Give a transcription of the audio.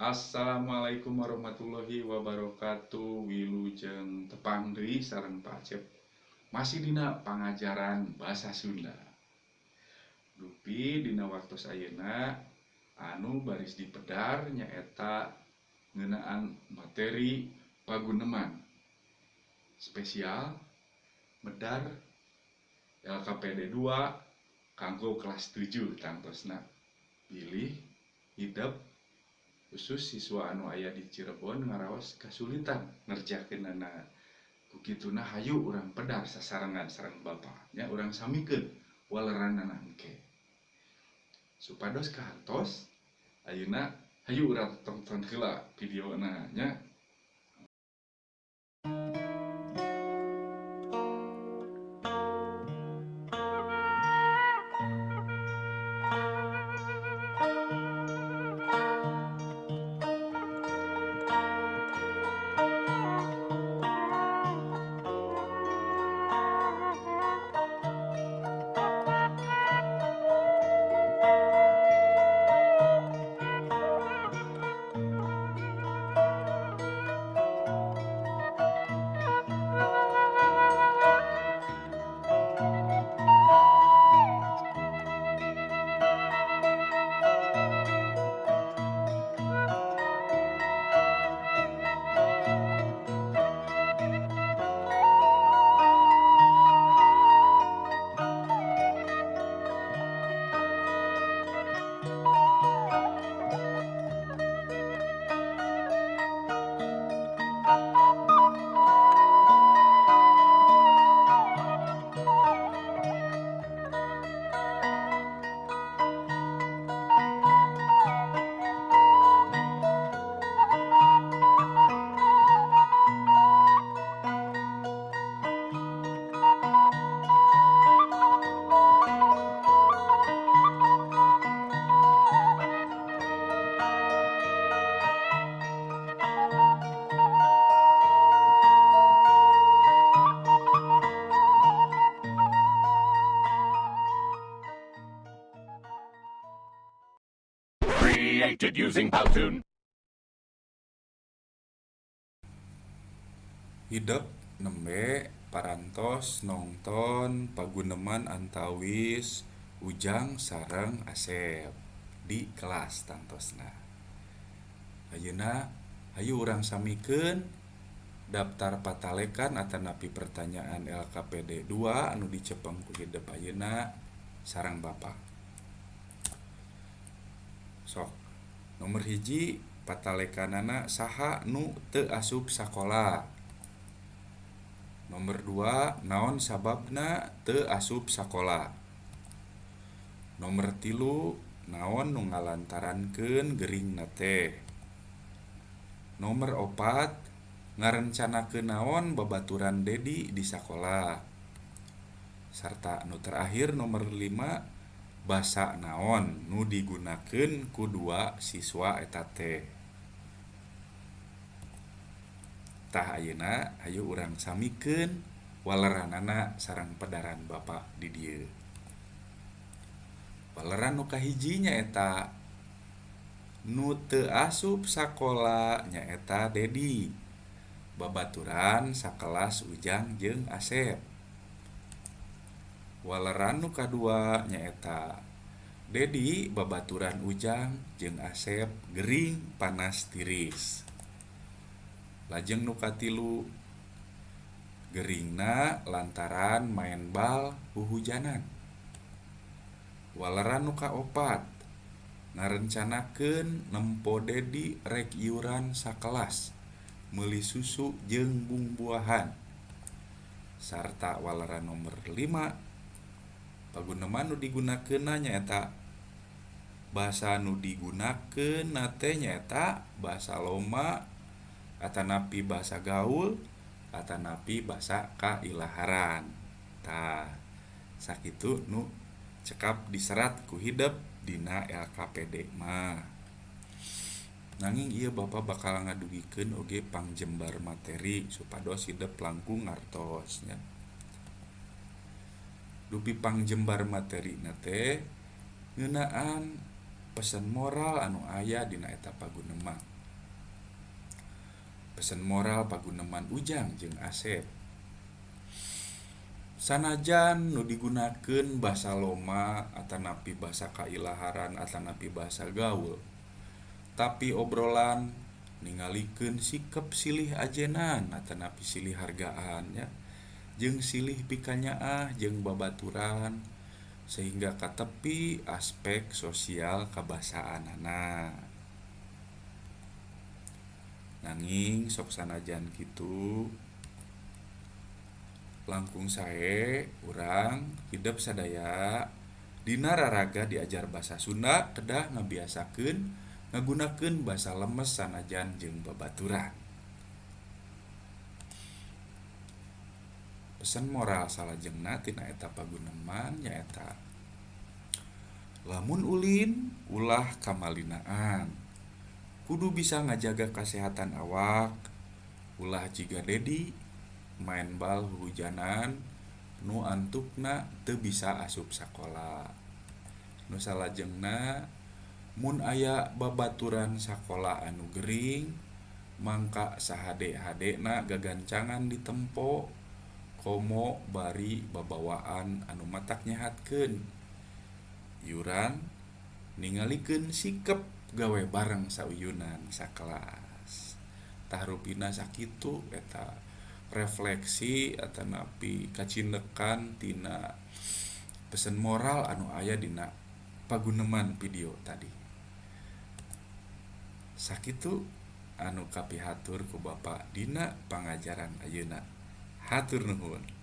Assalamualaikum warahmatullahi wabarakatuh. Wilujeng tepang deui sareng Pak Acep. Masih dina pangajaran bahasa Sunda. Dupi dina waktos ayeuna anu baris dipedar nyaeta ngeunaan materi paguneman spesial medar LKPD 2 kanggo kelas 7 tangtosna. Pilih hidup khusus siswa anu aya di Cirebon ngaraos kasulitan ngerjakeunana kukituna hayu urang pedar sasarengan sareng Bapa nya urang samikeun waleranana engke supados kahantos ayeuna hayu urang tonton heula videona nya. Created using Powtoon. Hidup nembe parantos nongton paguneman antawis Ujang sareng Asep di kelas tantosna. Ayeuna hayu urang samikeun daftar patalekan atanapi pertanyaan LKPD 2 anu dicepeng ku hidup ayeuna sareng Bapak. Sok nomor hiji patalekanana saha nu teu asup sakola. Nomor 2 naon sababna teu asup sakola. Nomor 3 naon nu ngalantarankeun geuringna teh. Nomor 4 ngarencanakeun naon babaturan Dedi di sakola. Sarta nu terakhir nomor 5 basa naon nu digunakeun ku dua siswa eta teh. Tah ayeuna hayu urang samikeun waleranana sareng pedaran Bapak di dieu. Waleran nu kahiji nyaeta nu teu asup sakola nyaeta Dedi. Babaturan sakelas Ujang jeung Asep. Waleran nu kadua nyaeta Dedi babaturan Ujang jeung Asep gering panas tiris. Lajeng nu katilu geuringna lantaran main bal huhujanan. Waleran nu kaopat ngarencanakeun nempo Dedi rek iuran sakelas meuli susu jeung buah-buahan. Sarta waleran nomor 5 paguneman nu digunakeunna nyaeta basa nu digunakeun teh nyaeta basa loma atanapi basa gaul atanapi basa kailaharan. Tah sakitu nu cekap diserat ku hidup dina LKPD mah. Nanging ieu Bapak bakal ngadugikeun oge pangjembar materi supados hidup langkung ngartos nya. Dupi pangjembar materina teh ngeunaan pesan moral anu aya dina eta paguneman. Pesen moral paguneman Ujang jeung Asep. Sanajan nu digunakeun basa loma atanapi basa kailaharan atanapi basa gaul, tapi obrolan ningalikeun sikep silih ajenan atanapi silih hargaan nya jeung silih pikanyaah jeung babaturan sehingga katepi aspek sosial kabasaanana. Nanging sok sanajan kitu langkung sae urang hidup sadaya dina raraga diajar basa Sunda kedah ngabiasakeun ngagunakeun basa lemes sanajan jeung babaturan. Pesan moral salajengna tina eta paguneman nyaeta lamun ulin ulah kamalinaan, kudu bisa ngajaga kesehatan awak, ulah jiga dedi main bal hujanan nu antukna teu bisa asup sakola. Nu salajengna mun aya babaturan sakola anu gering mangka sahade-hadena gagancangan ditempo komo bari babawaan anu matak nyahatkeun. Yuran ningalikeun sikep gawe bareng sauyunan sakelas. Tahrupina sakitu eta refleksi atanapi kacindekan tina pesen moral anu aya dina paguneman video tadi. Sakitu anu kapihatur ku Bapak dina pangajaran ayeuna. Hatur nuhun.